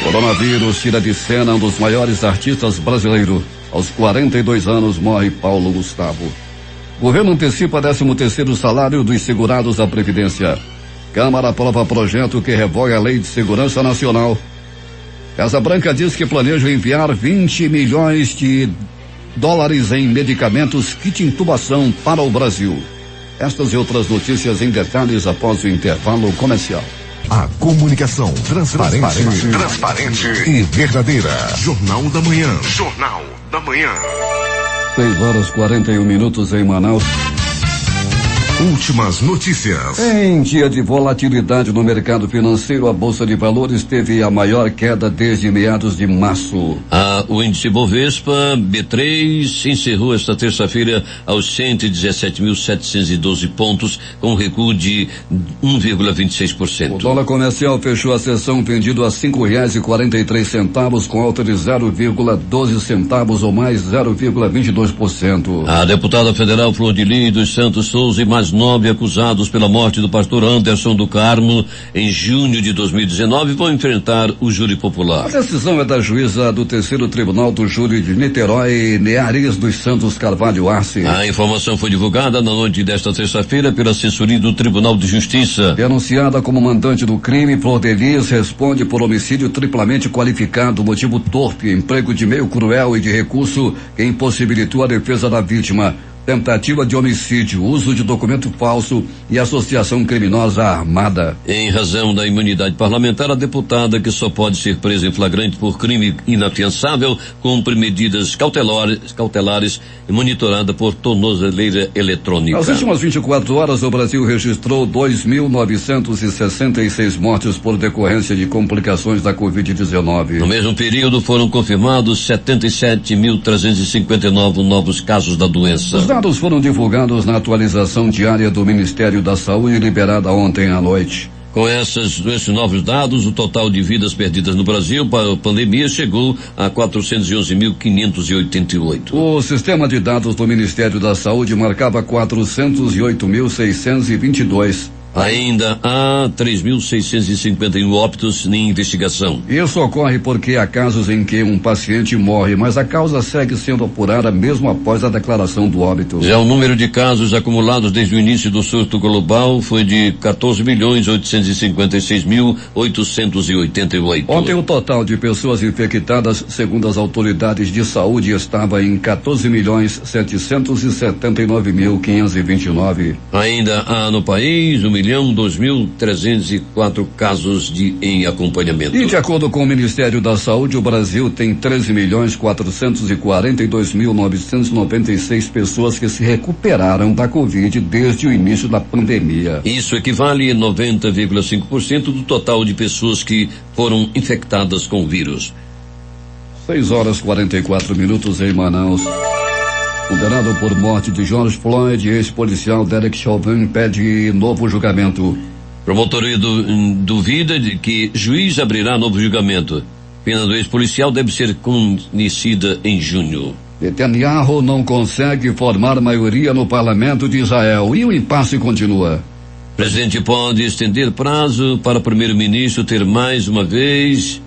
A: Coronavírus tira de cena um dos maiores artistas brasileiros. Aos 42 anos morre Paulo Gustavo. Governo antecipa 13º salário dos segurados da Previdência. Câmara aprova projeto que revoga a Lei de Segurança Nacional. Casa Branca diz que planeja enviar 20 milhões de dólares em medicamentos kit intubação para o Brasil. Estas e outras notícias em detalhes após o intervalo comercial.
C: A comunicação transparente e verdadeira. Jornal da Manhã. Jornal da Manhã.
A: 6h41 em Manaus.
C: Últimas notícias.
A: Em dia de volatilidade no mercado financeiro, a Bolsa de Valores teve a maior queda desde meados de março.
B: O índice Bovespa B3 encerrou esta terça-feira aos 117.712 pontos, com um recuo de 1,26%.
A: O dólar comercial fechou a sessão vendido a R$5,43, com alta de 0,12 centavos ou mais 0,22%.
B: A deputada federal Flor de Lis dos Santos Souza e mais 9 acusados pela morte do pastor Anderson do Carmo em junho de 2019 vão enfrentar o júri popular.
A: A decisão é da juíza do 3º Tribunal do Júri de Niterói, Neares dos Santos Carvalho Arce.
B: A informação foi divulgada na noite desta terça-feira pela assessoria do Tribunal de Justiça.
A: Denunciada como mandante do crime, Flor de Lis responde por homicídio triplamente qualificado, motivo torpe, emprego de meio cruel e de recurso que impossibilitou a defesa da vítima, tentativa de homicídio, uso de documento falso e associação criminosa armada.
B: Em razão da imunidade parlamentar, a deputada, que só pode ser presa em flagrante por crime inafiançável, cumpre medidas cautelares e monitorada por tornozeleira eletrônica.
A: Nas últimas 24 horas, o Brasil registrou 2.966 mortes por decorrência de complicações da Covid-19.
B: No mesmo período, foram confirmados 77.359 novos casos da doença.
A: Os dados foram divulgados na atualização diária do Ministério da Saúde, liberada ontem à noite.
B: Com esses novos dados, o total de vidas perdidas no Brasil para a pandemia chegou a 411.588.
A: O sistema de dados do Ministério da Saúde marcava 408.622.
B: Ainda há 3.651 óbitos em investigação.
A: Isso ocorre porque há casos em que um paciente morre, mas a causa segue sendo apurada mesmo após a declaração do óbito.
B: Já o número de casos acumulados desde o início do surto global foi de 14.856.888.
A: Ontem o total de pessoas infectadas, segundo as autoridades de saúde, estava em 14.779.529.
B: Ainda há no país 1.002.304 casos em acompanhamento.
A: E de acordo com o Ministério da Saúde, o Brasil tem 13.442.996 pessoas que se recuperaram da Covid desde o início da pandemia.
B: Isso equivale a 90,5% do total de pessoas que foram infectadas com o vírus.
A: 6h44 em Manaus. Condenado por morte de George Floyd, ex-policial Derek Chauvin pede novo julgamento.
B: Promotoria duvida de que juiz abrirá novo julgamento. Pena do ex-policial deve ser conhecida em junho.
A: Netanyahu não consegue formar maioria no parlamento de Israel e o impasse continua.
B: O presidente pode estender prazo para o primeiro-ministro ter mais uma vez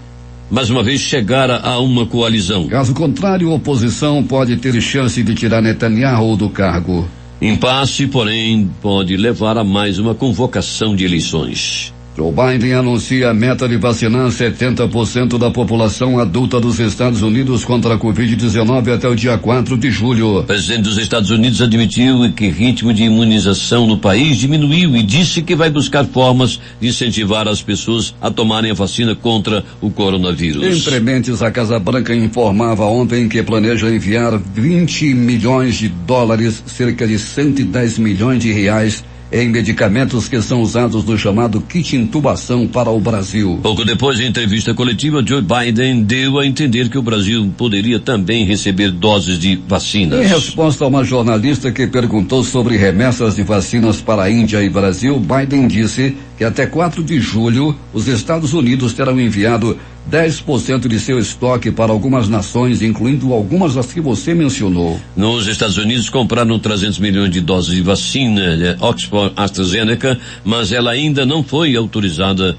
B: chegar a uma coalizão.
A: Caso contrário, a oposição pode ter chance de tirar Netanyahu do cargo.
B: Impasse, porém, pode levar a mais uma convocação de eleições.
A: Joe Biden anuncia a meta de vacinar 70% da população adulta dos Estados Unidos contra a Covid-19 até o dia 4 de julho.
B: O presidente dos Estados Unidos admitiu que o ritmo de imunização no país diminuiu e disse que vai buscar formas de incentivar as pessoas a tomarem a vacina contra o coronavírus.
A: Entre mentes, a Casa Branca informava ontem que planeja enviar 20 milhões de dólares, cerca de 110 milhões de reais, em medicamentos que são usados no chamado kit intubação para o Brasil.
B: Pouco depois da entrevista coletiva, Joe Biden deu a entender que o Brasil poderia também receber doses de vacinas.
A: Em resposta a uma jornalista que perguntou sobre remessas de vacinas para a Índia e Brasil, Biden disse que até 4 de julho os Estados Unidos terão enviado 10% de seu estoque para algumas nações, incluindo algumas das que você mencionou.
B: Nos Estados Unidos compraram 300 milhões de doses de vacina Oxford AstraZeneca, mas ela ainda não foi autorizada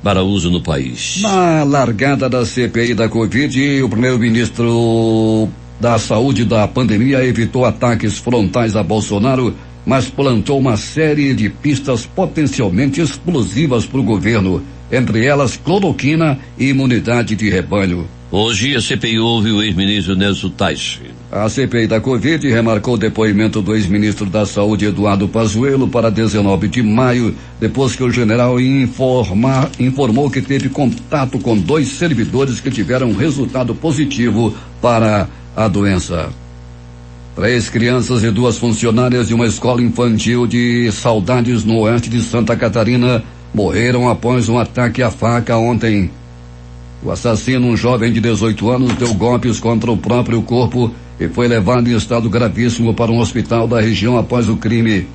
B: para uso no país.
A: Na largada da CPI da Covid, o primeiro-ministro da Saúde da pandemia evitou ataques frontais a Bolsonaro, mas plantou uma série de pistas potencialmente explosivas para o governo, entre elas cloroquina e imunidade de rebanho.
B: Hoje a CPI ouve o ex-ministro Nelson Teich.
A: A CPI da Covid remarcou o depoimento do ex-ministro da Saúde Eduardo Pazuello para 19 de maio, depois que o general informou que teve contato com 2 servidores que tiveram resultado positivo para a doença. 3 crianças e 2 funcionárias de uma escola infantil de Saudades, no oeste de Santa Catarina, morreram após um ataque à faca ontem. O assassino, um jovem de 18 anos, deu golpes contra o próprio corpo e foi levado em estado gravíssimo para um hospital da região após o crime.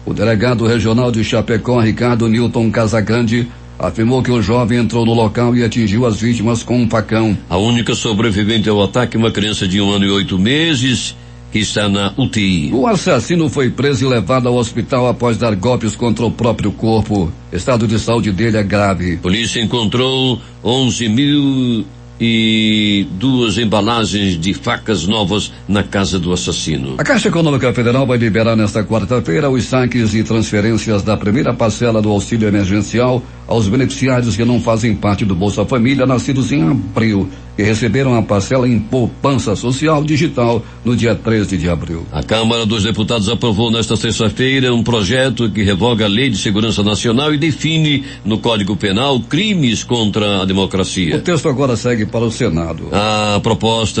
A: O delegado regional de Chapecó, Ricardo Newton Casagrande, afirmou que o jovem entrou no local e atingiu as vítimas com um facão.
B: A única sobrevivente ao ataque, uma criança de 1 ano e 8 meses, que está na UTI.
A: O assassino foi preso e levado ao hospital após dar golpes contra o próprio corpo. O estado de saúde dele é grave.
B: Polícia encontrou 11.002 embalagens de facas novas na casa do assassino.
A: A Caixa Econômica Federal vai liberar nesta quarta-feira os saques e transferências da primeira parcela do auxílio emergencial aos beneficiários que não fazem parte do Bolsa Família, nascidos em abril, que receberam a parcela em poupança social digital no dia 13 de abril.
B: A Câmara dos Deputados aprovou nesta terça-feira um projeto que revoga a Lei de Segurança Nacional e define no Código Penal crimes contra a democracia.
A: O texto agora segue para o Senado.
B: A proposta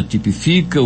B: tipifica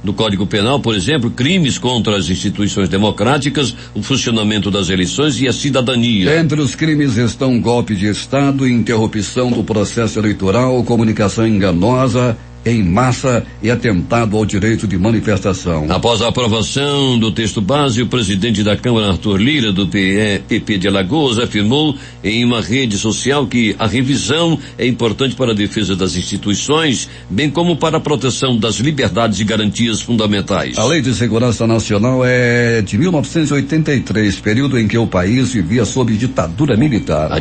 B: no Código Penal, por exemplo, crimes contra as instituições democráticas, o funcionamento das eleições e a cidadania.
A: Entre os crimes estão golpe de Estado, interrupção do processo eleitoral, comunicação enganosa em massa e atentado ao direito de manifestação.
B: Após a aprovação do texto base, o presidente da Câmara, Arthur Lira, do PP de Alagoas, afirmou em uma rede social que a revisão é importante para a defesa das instituições, bem como para a proteção das liberdades e garantias fundamentais.
A: A Lei de Segurança Nacional é de 1983, período em que o país vivia sob ditadura militar.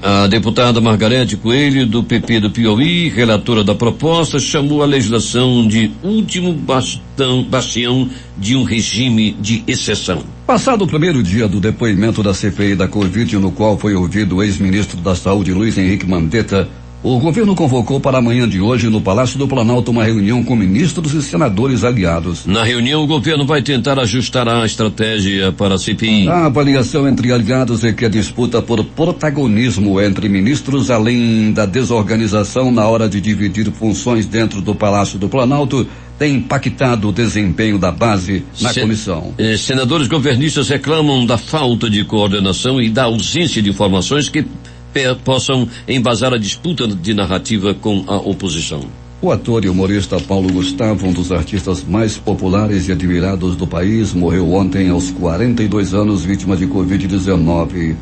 B: A deputada Margarete Coelho, do PP do Piauí, relatora da proposta, chamou a legislação de último bastião de um regime de exceção.
A: Passado o primeiro dia do depoimento da CPI da Covid, no qual foi ouvido o ex-ministro da Saúde, Luiz Henrique Mandetta, o governo convocou para amanhã de hoje, no Palácio do Planalto, uma reunião com ministros e senadores aliados.
B: Na reunião, o governo vai tentar ajustar a estratégia para a CPI.
A: A avaliação entre aliados é que a disputa por protagonismo entre ministros, além da desorganização na hora de dividir funções dentro do Palácio do Planalto, tem impactado o desempenho da base na comissão.
B: Senadores governistas reclamam da falta de coordenação e da ausência de informações que possam embasar a disputa de narrativa com a oposição.
A: O ator e humorista Paulo Gustavo, um dos artistas mais populares e admirados do país, morreu ontem aos 42 anos, vítima de Covid-19.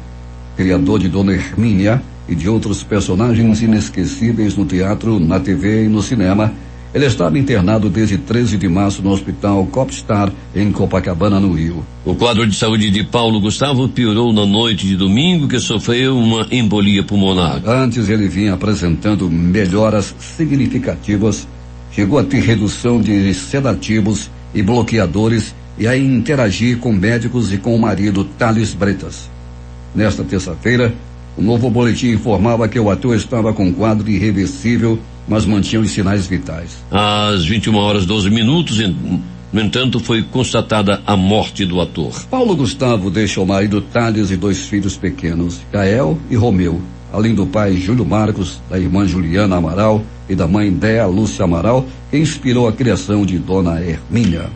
A: Criador de Dona Hermínia e de outros personagens inesquecíveis no teatro, na TV e no cinema, ele estava internado desde 13 de março no Hospital Copstar, em Copacabana, no Rio.
B: O quadro de saúde de Paulo Gustavo piorou na noite de domingo, que sofreu uma embolia pulmonar.
A: Antes ele vinha apresentando melhoras significativas, chegou a ter redução de sedativos e bloqueadores e a interagir com médicos e com o marido Thales Bretas. Nesta terça-feira, o novo boletim informava que o ator estava com quadro irreversível, mas mantinha os sinais vitais.
B: Às 21h12, no entanto, foi constatada a morte do ator.
A: Paulo Gustavo deixa o marido Thales e 2 filhos pequenos, Gael e Romeu, além do pai Júlio Marcos, da irmã Juliana Amaral e da mãe Déa Lúcia Amaral, que inspirou a criação de Dona Hermínia.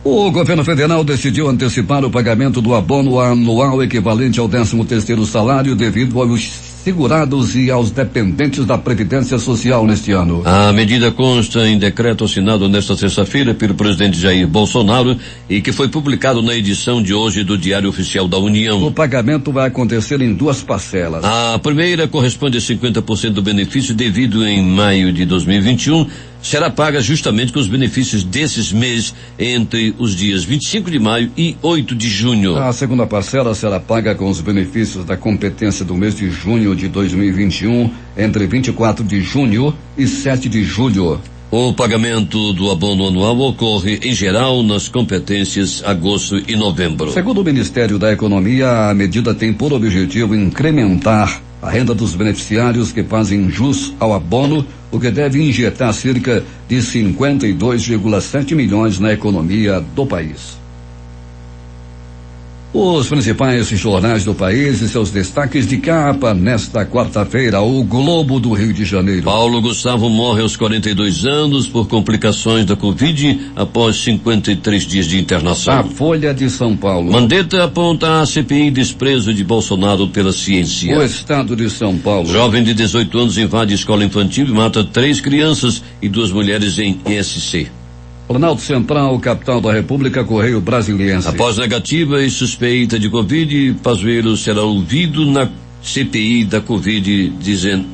A: O governo federal decidiu antecipar o pagamento do abono anual equivalente ao 13º salário devido aos segurados e aos dependentes da Previdência Social neste ano.
B: A medida consta em decreto assinado nesta terça-feira pelo presidente Jair Bolsonaro e que foi publicado na edição de hoje do Diário Oficial da União.
A: O pagamento vai acontecer em 2 parcelas.
B: A primeira corresponde a 50% do benefício devido em maio de 2021. Será paga justamente com os benefícios desses meses entre os dias 25 de maio e 8 de junho.
A: A segunda parcela será paga com os benefícios da competência do mês de junho de 2021 entre 24 de junho e 7 de julho.
B: O pagamento do abono anual ocorre, em geral, nas competências agosto e novembro.
A: Segundo o Ministério da Economia, a medida tem por objetivo incrementar a renda dos beneficiários que fazem jus ao abono, o que deve injetar cerca de 52,7 milhões na economia do país. Os principais jornais do país e seus destaques de capa nesta quarta-feira. O Globo do Rio de Janeiro.
B: Paulo Gustavo morre aos 42 anos por complicações da Covid após 53 dias de internação.
A: A Folha de São Paulo.
B: Mandetta aponta a CPI desprezo de Bolsonaro pela ciência.
A: O Estado de São Paulo.
B: Jovem de 18 anos invade escola infantil e mata 3 crianças e 2 mulheres em SC.
A: Planalto Central, capital da República, Correio Brasiliense.
B: Após negativa e suspeita de Covid, Pazuello será ouvido na CPI da Covid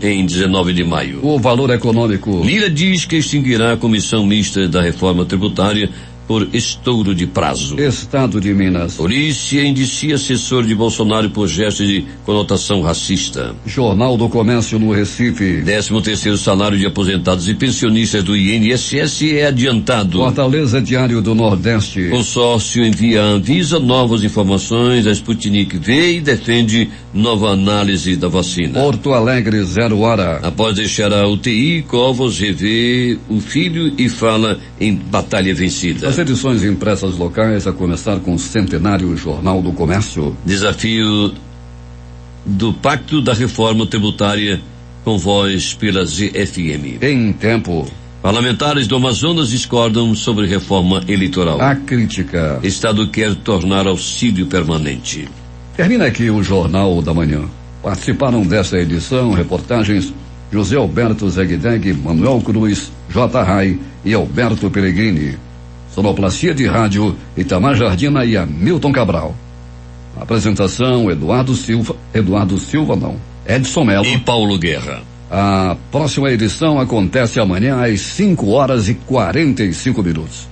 B: em 19 de maio.
A: O Valor Econômico.
B: Lira diz que extinguirá a comissão mista da reforma tributária por estouro de prazo.
A: Estado de Minas.
B: Polícia indicia assessor de Bolsonaro por gesto de conotação racista.
A: Jornal do Comércio no Recife.
B: 13º salário de aposentados e pensionistas do INSS é adiantado.
A: Fortaleza, Diário do Nordeste.
B: Consórcio envia à Anvisa novas informações da Sputnik V e defende nova análise da vacina.
A: Porto Alegre, 0 hora.
B: Após deixar a UTI, Covas revê o filho e fala em batalha vencida.
A: As edições impressas locais, a começar com o centenário Jornal do Comércio.
B: Desafio do Pacto da Reforma Tributária com voz pela ZFM.
A: Em Tempo.
B: Parlamentares do Amazonas discordam sobre reforma eleitoral.
A: A crítica.
B: Estado quer tornar auxílio permanente.
A: Termina aqui o Jornal da Manhã. Participaram dessa edição reportagens José Alberto Zegdeg, Manuel Cruz, J. Rai e Alberto Peregrini. Sonoplastia de rádio, Itamar Jardina e Hamilton Cabral. Apresentação, Edson Melo
B: e Paulo Guerra.
A: A próxima edição acontece amanhã às 5 horas e 45 minutos.